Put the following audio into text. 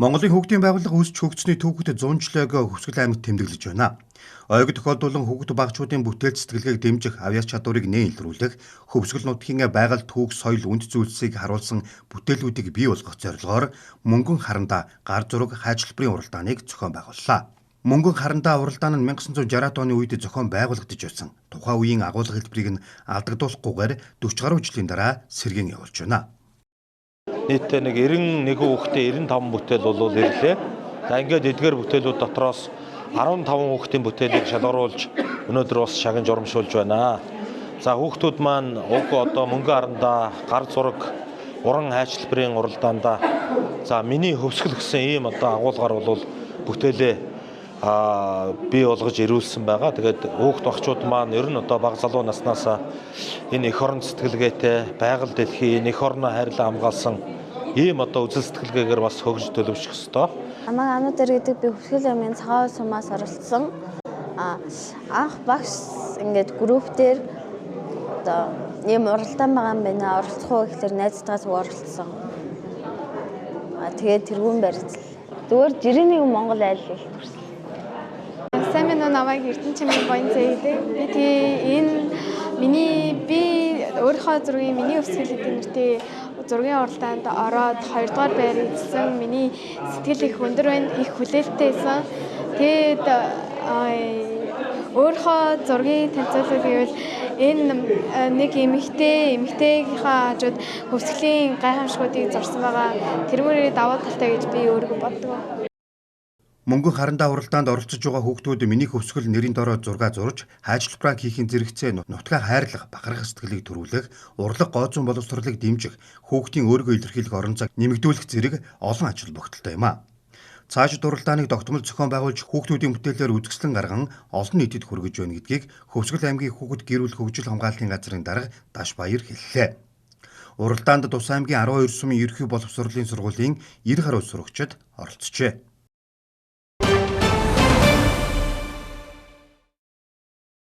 Монголын хүүхдийн байгууллага өсч хөгжсөний түүхт 100 жилийг Хөвсгөл аймагт тэмдэглэж байна. Ойг тохиолдуулан хүүхд багчуудын бүтээл сэтгэлгээг дэмжих авьяас чадварыг нээлтрүүлэх, Хөвсгөл нутгийн байгаль түүх соёл үнд зүйлсийг харуулсан бүтээлүүдийг бий болгох зорилгоор Мөнгөн харандаа гар зураг хайчилбарын уралдааныг зохион байгууллаа. Мөнгөн харандаа уралдаан нь 1960-аад оны үед зохион байгуулагдаж байсан. Тухайн үеийн агуулга хэлбэрийг нь алдагдуулахгүйгээр 40 гаруй жилийн дараа сэргээн явуулж байна. Нийтдээ нэг 91 хүүхдээ 95 бүтээл болов ирлээ. За ингээд эдгээр бүтээлүүд дотроос 15 хүүхдийн бүтээлийг шалгаруулж өнөөдөр бас шагнаж урамшуулж байна. За хүүхдүүд маань уг одоо Мөнгөн харандаа гар зураг уран хайчилбарын уралдаанда за миний Хөвсгөл гэсэн ийм одоо агуулгаар бол бүтээлээ бий болгож ирүүлсэн байгаа. Тэгээд хүүхд багчууд маань ер нь одоо бага залуу наснаас энэ эх орон сэтгэлгээтэй байгаль дэлхийн эх орноо хайрлан хамгаалсан ийм одоо үзэл сэтгэлгээгээр бас хөгж төлөвшөх ёстой. Амаа анууд гэдэг би Хөвсгөл аймгийн цагаан сумаас оролцсон. Анх багш ингээд группээр одоо ийм уралдаан байгаа юм байна. Оролцох уу гэхээр найзтайгаас оролцсон. Тэгээд тэргүүн барьц. Зүгээр жирийн Монгол айл гэх төрсөн. Сайн минь намайг Эрдэнэчмийн Боён зээдэг. Би өөрийнхөө зургийн миний Хөвсгөл гэдэг нэртэй зургийн уралдаанд ороод 2 дугаар байр эзэлсэн. Миний сэтгэл их өндөр байна, их хүлээлттэйсэн. Тэгээд өөрийнхөө зургийг танилцуулах гэвэл энэ нэг эмэгтэйгийнхаа хажууд Хөвсгөлийн гайхамшгуудыг зурсан байгаа. Тэрүүрээ даваа талтай гэж би өөрийгөө боддог. Мөнгөн харандаа уралдаанд оролцож байгаа хүүхдүүд миний Хөвсгөл нэрийн дороо зураг зурж, хайчилбараа хийхин зэрэгцээ нутгаа хайрлах, бахархах сэтгэлийг төрүүлэх, урлаг гооцон боловсролыг дэмжих, хүүхдийн өөрийгөө илэрхийлэх орон зайг нэмэгдүүлэх зэрэг олон ажил бүгдэлтэй юм а. Цаашид уралдааныг тогтмол зохион байгуулж хүүхдүүдийн бүтээлээр үзэсгэлэн гарган олон нийтэд хүргэж байна гэдгийг Хөвсгөл аймгийн хүүхэд гэр бүл хөгжил хамгаалтын газрын дарга Даш Баяр хэллээ. Уралдаанд Тус аймгийн 12 сумын ерөнхий боловсролын сургуулийн 90 гаруй сурагчид оролцжээ.